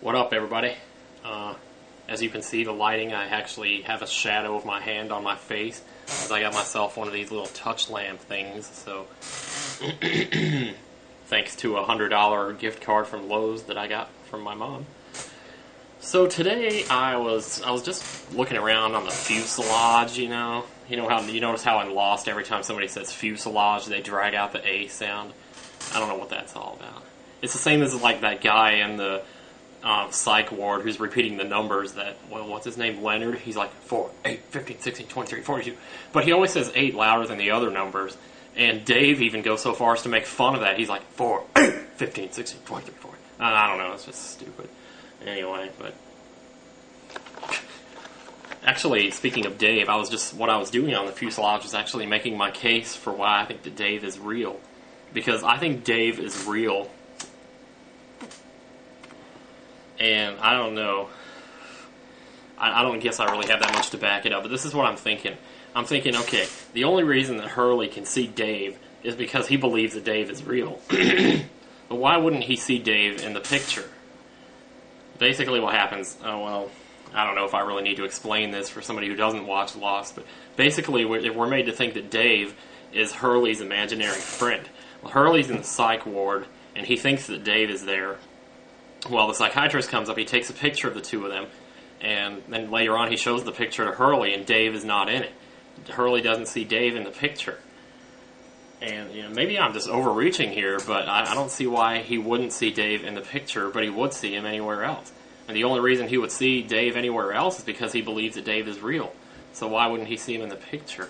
What up, everybody? As you can see, the lighting, I actually have a shadow of my hand on my face because I got myself one of these little touch lamp things. So, thanks to a $100 gift card from Lowe's that I got from my mom. So today I was just looking around on the fuselage. You know how you notice how in Lost every time somebody says fuselage they drag out the A sound. I don't know what that's all about. It's the same as like that guy in the psych ward who's repeating the numbers that, well, what's his name, Leonard? He's like 4, 8, 15, 16, 23, 42. But he always says 8 louder than the other numbers. And Dave even goes so far as to make fun of that. He's like 4, 8, 15, 16, 23, 40. I don't know, it's just stupid. Anyway, but actually, speaking of Dave, what I was doing on the fuselage was actually making my case for why I think that Dave is real. Because I think Dave is real. And I don't know. I don't guess I really have that much to back it up, but this is what I'm thinking. I'm thinking, okay, the only reason that Hurley can see Dave is because he believes that Dave is real. But why wouldn't he see Dave in the picture? Basically what happens, I don't know if I really need to explain this for somebody who doesn't watch Lost, but basically we're made to think that Dave is Hurley's imaginary friend. Well, Hurley's in the psych ward, and he thinks that Dave is there. Well, the psychiatrist comes up, he takes a picture of the two of them, and then later on he shows the picture to Hurley, and Dave is not in it. Hurley doesn't see Dave in the picture. And, maybe I'm just overreaching here, but I don't see why he wouldn't see Dave in the picture, but he would see him anywhere else. And the only reason he would see Dave anywhere else is because he believes that Dave is real. So why wouldn't he see him in the picture?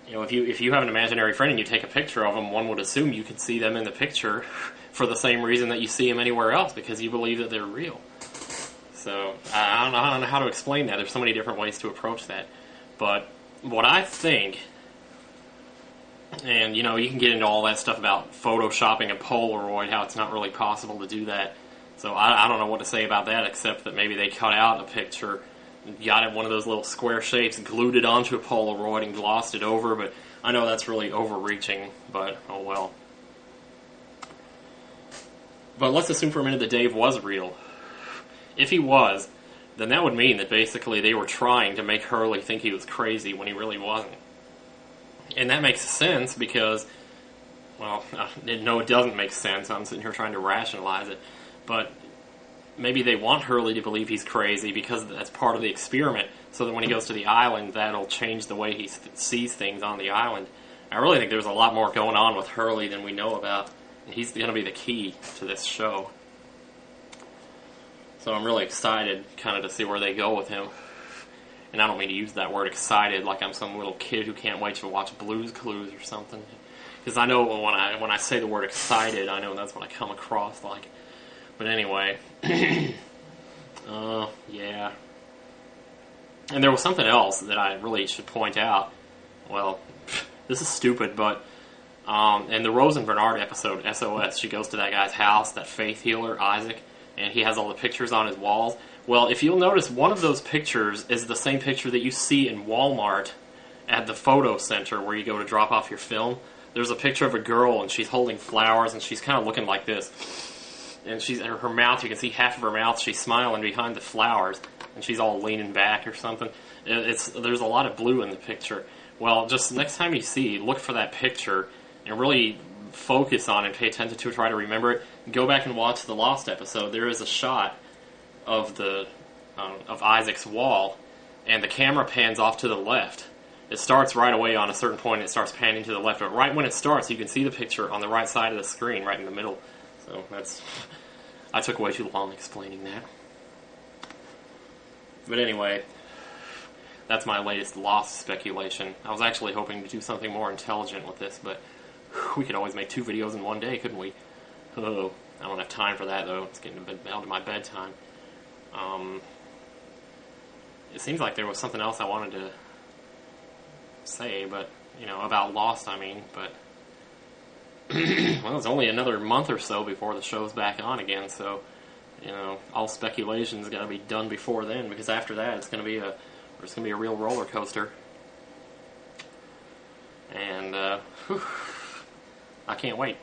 If you have an imaginary friend and you take a picture of them, one would assume you could see them in the picture for the same reason that you see them anywhere else, because you believe that they're real. So, I don't know how to explain that. There's so many different ways to approach that. But what I think, and you can get into all that stuff about photoshopping a Polaroid, how it's not really possible to do that. So I don't know what to say about that, except that maybe they cut out a picture, got it one of those little square shapes, glued it onto a Polaroid and glossed it over, but I know that's really overreaching, but oh well. But let's assume for a minute that Dave was real. If he was, then that would mean that basically they were trying to make Hurley think he was crazy when he really wasn't. And that makes sense because, well, no, it doesn't make sense. I'm sitting here trying to rationalize it. But maybe they want Hurley to believe he's crazy because that's part of the experiment, so that when he goes to the island, that'll change the way he sees things on the island. I really think there's a lot more going on with Hurley than we know about. And he's going to be the key to this show. So I'm really excited kind of to see where they go with him. And I don't mean to use that word excited like I'm some little kid who can't wait to watch Blue's Clues or something. Because I know when I say the word excited, I know that's what I come across like. But anyway, yeah. And there was something else that I really should point out. Well, this is stupid, but in the Rose and Bernard episode, SOS, she goes to that guy's house, that faith healer, Isaac, and he has all the pictures on his walls. Well, if you'll notice, one of those pictures is the same picture that you see in Walmart at the photo center where you go to drop off your film. There's a picture of a girl, and she's holding flowers, and she's kind of looking like this. And her mouth, you can see half of her mouth, she's smiling behind the flowers, and she's all leaning back or something. There's a lot of blue in the picture. Well, just next time you see, look for that picture, and really focus on it, pay attention to it, try to remember it. Go back and watch the Lost episode. There is a shot of of Isaac's wall, and the camera pans off to the left. It starts right away on a certain point, and it starts panning to the left. But right when it starts, you can see the picture on the right side of the screen, right in the middle. So I took way too long explaining that. But anyway, that's my latest Lost speculation. I was actually hoping to do something more intelligent with this, but we could always make 2 videos in one day, couldn't we? Oh, I don't have time for that, though. It's getting down to my bedtime. It seems like there was something else I wanted to say, but, about Lost, I mean, but well, it's only another month or so before the show's back on again, so, all speculation's got to be done before then, because after that, it's going to be a real roller coaster. And, I can't wait.